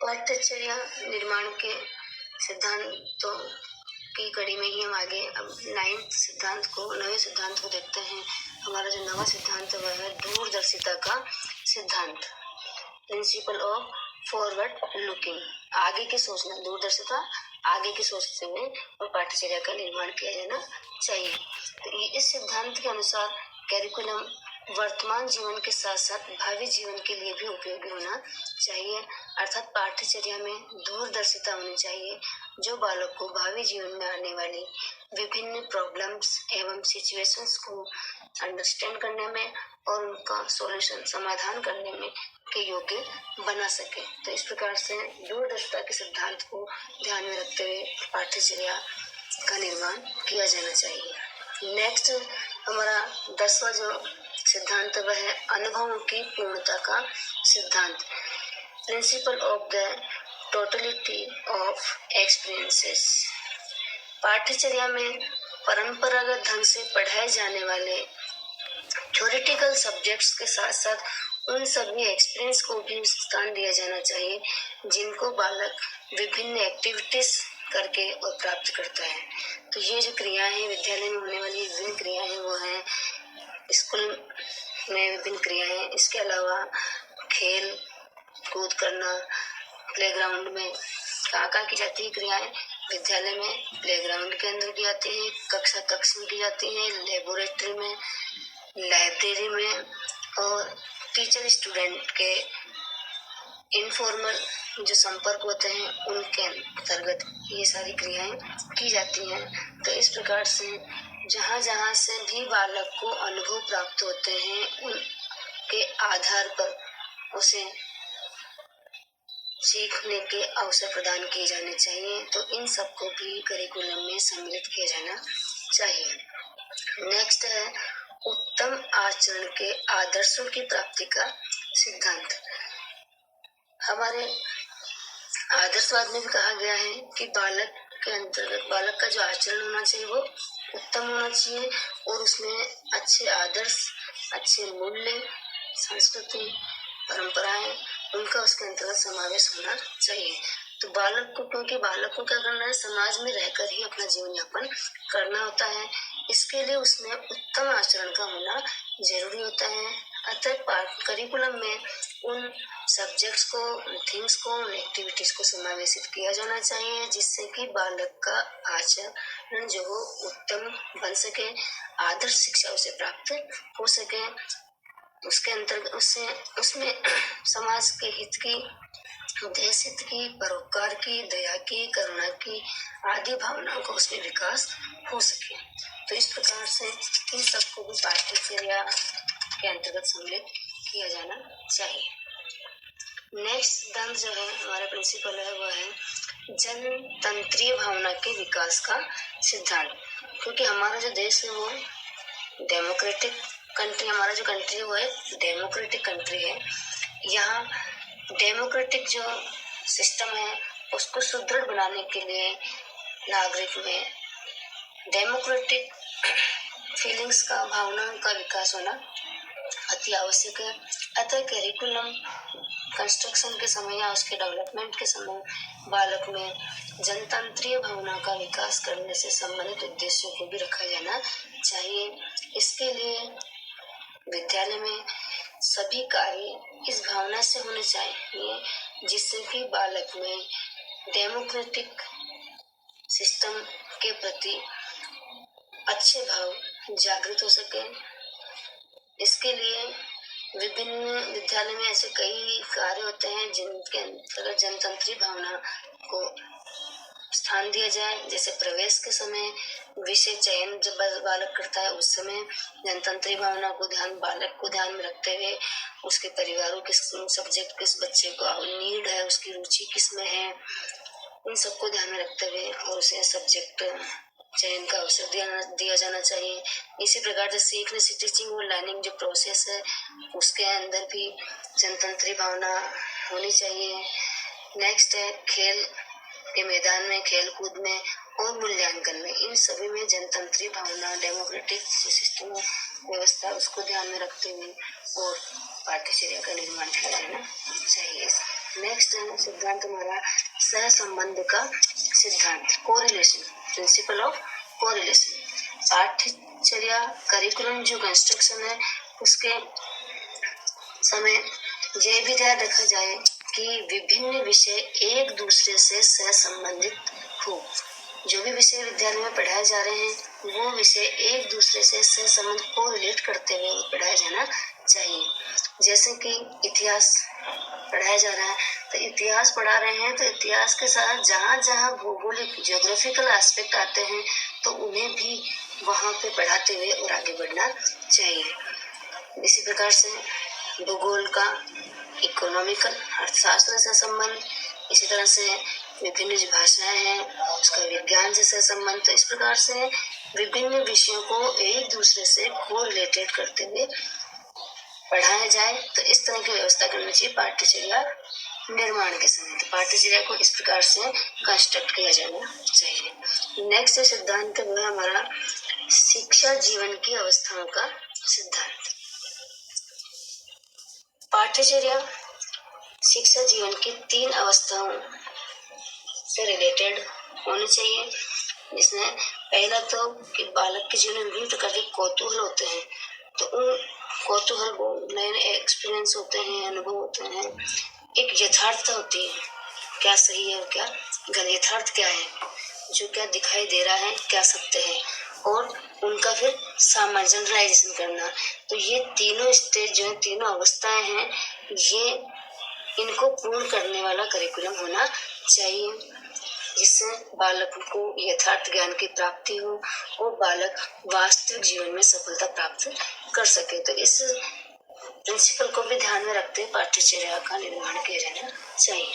पाठ्यचर्या निर्माण के सिद्धांतों की कड़ी में ही हम आगे अब नवे सिद्धांत को देखते हैं। हमारा जो नवा सिद्धांत वह है दूरदर्शिता का सिद्धांत, प्रिंसिपल ऑफ फॉरवर्ड लुकिंग। आगे की सोचना, दूरदर्शिता, आगे की सोचते हुए और पाठ्यचर्या का निर्माण किया जाना चाहिए। तो इस सिद्धांत के अनुसार कैरिकुलम वर्तमान जीवन के साथ साथ भावी जीवन के लिए भी उपयोगी होना चाहिए, अर्थात पाठ्यचर्या में दूरदर्शिता होनी चाहिए जो बालक को भावी जीवन में आने वाली विभिन्न प्रॉब्लम्स एवं सिचुएशंस को अंडरस्टैंड करने में और उनका सॉल्यूशन समाधान करने में के योग्य बना सके। तो इस प्रकार से दूरदर्शिता के सिद्धांत को ध्यान में रखते हुए पाठ्यचर्या का निर्माण किया जाना चाहिए। नेक्स्ट हमारा 10वां जो सिद्धांत वह है अनुभवों की पूर्णता का सिद्धांत, principle of the totality of experiences. पाठ्यचर्या में परंपरागत ढंग से पढ़ाए जाने वाले थ्योरेटिकल सब्जेक्ट्स के साथ साथ उन सभी एक्सपीरियंस को भी स्थान दिया जाना चाहिए जिनको बालक विभिन्न एक्टिविटीज करके और प्राप्त करता है। तो ये जो क्रियाएं हैं, विद्यालय में होने वाली विभिन्न क्रियाएं हैं, वो हैं स्कूल में विभिन्न क्रियाएं, इसके अलावा खेल कूद करना, प्लेग्राउंड में कहाँ की जाती है क्रियाएं, विद्यालय में प्लेग्राउंड के अंदर की जाती है, कक्ष में की जाती है, लेबोरेटरी में, लाइब्रेरी में, और टीचर स्टूडेंट के इनफॉर्मल जो संपर्क होते हैं उनके अंतर्गत ये सारी क्रियाएं की जाती हैं। तो इस प्रकार से जहाँ जहाँ से भी बालक को अनुभव प्राप्त होते हैं उनके आधार पर उसे सीखने के अवसर प्रदान किए जाने चाहिए। तो इन सबको भी करिकुलम में सम्मिलित किया जाना चाहिए। नेक्स्ट है उत्तम आचरण के आदर्शों की प्राप्ति का सिद्धांत। हमारे आदर्शवाद में भी कहा गया है कि बालक के अंतर्गत बालक का जो आचरण होना चाहिए वो उत्तम होना चाहिए और उसमें अच्छे आदर्श, अच्छे मूल्य, संस्कृति, परंपराएं, उनका उसके अंतर्गत समावेश होना चाहिए। तो बालक को, क्योंकि बालक को क्या करना है, समाज में रहकर ही अपना जीवन यापन करना होता है, इसके लिए उसमें उत्तम आचरण का होना जरूरी होता है। अतः करिकुलम में उन सब्जेक्ट्स को, थिंग्स को, एक्टिविटीज को समावेशित किया जाना चाहिए जिससे कि बालक का आचरण जो हो उत्तम बन सके, आदर्श शिक्षा उसे प्राप्त हो सके, उसके अंतर्गत उसमें समाज के हित की, देश हित की, परोपकार की, दया की, करुणा की आदि भावनाओं का उसमें विकास हो सके। तो इस प्रकार से इन सबको भी पाठ्यचर्या के अंतर्गत सम्मिलित किया जाना चाहिए। नेक्स्ट सिद्धांत जो है हमारा प्रिंसिपल है वह है जनतंत्रीय भावना के विकास का सिद्धांत। क्योंकि हमारा जो देश है वो डेमोक्रेटिक कंट्री, हमारा जो कंट्री है वो है डेमोक्रेटिक कंट्री है। यहाँ डेमोक्रेटिक जो सिस्टम है उसको सुदृढ़ बनाने के लिए नागरिक में डेमोक्रेटिक फीलिंग्स का, भावनाओं का विकास होना अति आवश्यक है। अतः करिकुलम कंस्ट्रक्शन के समय या उसके डेवलपमेंट के समय बालक में जनतंत्रीय भावना का विकास करने से संबंधित उद्देश्यों को भी रखा जाना चाहिए। इसके लिए विद्यालय में सभी कार्य इस भावना से होने चाहिए जिससे कि बालक में डेमोक्रेटिक सिस्टम के प्रति अच्छे भाव जागृत हो सके। इसके लिए विभिन्न विद्यालय में ऐसे कई कार्य होते हैं जिनके अंतर्गत जनतंत्री भावना को स्थान दिया जाए। जैसे प्रवेश के समय विषय चयन जब बालक करता है उस समय जनतंत्री भावना को बालक को ध्यान में रखते हुए उसके परिवारों किस सब्जेक्ट किस बच्चे को नीड है, उसकी रुचि किस में है, इन सबको ध्यान में रखते हुए और उसे सब्जेक्ट चयन का अवसर दिया जाना चाहिए। इसी प्रकार से सीखने से टीचिंग और लर्निंग जो प्रोसेस है उसके अंदर भी जनतंत्री भावना होनी चाहिए। नेक्स्ट है खेल के मैदान में, खेल कूद में और मूल्यांकन में, इन सभी में जनतंत्री भावना, डेमोक्रेटिक सिस्टम व्यवस्था उसको ध्यान में रखते हुए और पाठ्यचर्या का निर्माण किया जाना चाहिए। नेक्स्ट सिद्धांत हमारा सह संबंध का सिद्धांत, कोरिलेशन, प्रिंसिपल ऑफ कोरिलेशन। पाठ्यचर्या करिकुलम जो कंस्ट्रक्शन है उसके समय यह भी ध्यान रखा जाए कि विभिन्न विषय एक दूसरे से सह संबंधित हो। जो भी विषय विद्यालय में पढ़ाए जा रहे हैं वो विषय एक दूसरे से सह संबंध को रिलेट करते हुए पढ़ाया जाना चाहिए। जैसे कि इतिहास पढ़ाया जा रहा है तो इतिहास पढ़ा रहे हैं तो इतिहास के साथ जहाँ जहाँ भौगोलिक ज्योग्राफिकल एस्पेक्ट आते हैं तो उन्हें भी वहाँ पे पढ़ाते हुए और आगे बढ़ना चाहिए। इसी प्रकार से भूगोल का इकोनॉमिकल अर्थशास्त्र से संबंध, इसी तरह से विभिन्न जो भाषाएं हैं उसका विज्ञान से संबंध। तो इस प्रकार से विभिन्न विषयों को एक दूसरे से को रिलेटेड करते हुए पढ़ाया जाए। तो इस तरह की व्यवस्था करनी चाहिए पाठ्यचर्या निर्माण के समय। तो पाठ्यचर्या को इस प्रकार से कंस्ट्रक्ट किया जाना चाहिए। नेक्स्ट सिद्धांत वो है हमारा शिक्षा जीवन की अवस्थाओं का सिद्धांत। पाठ्यचर्या शिक्षा जीवन की 3 अवस्थाओं से रिलेटेड होनी चाहिए, जिसमें पहला तो कि बालक के जीवन में विभिन्न प्रकार के कौतूहल होते हैं, तो उन कौतूहल को नए नए एक्सपीरियंस होते हैं, अनुभव होते हैं, एक यथार्थता होती है, क्या सही है और क्या गलत, यथार्थ क्या है, जो क्या दिखाई दे रहा है क्या सत्य है, और उनका फिर सामंजस्यलाइजेशन करना। तो ये तीनों स्टेज जो है, तीनों अवस्थाएं हैं, ये इनको पूर्ण करने वाला करिकुलम होना चाहिए, जिससे बालक को यथार्थ ज्ञान की प्राप्ति हो और बालक वास्तविक जीवन में सफलता प्राप्त कर सके। तो इस प्रिंसिपल को भी ध्यान में रखते पाठ्यचर्या का निर्माण किया जाना चाहिए।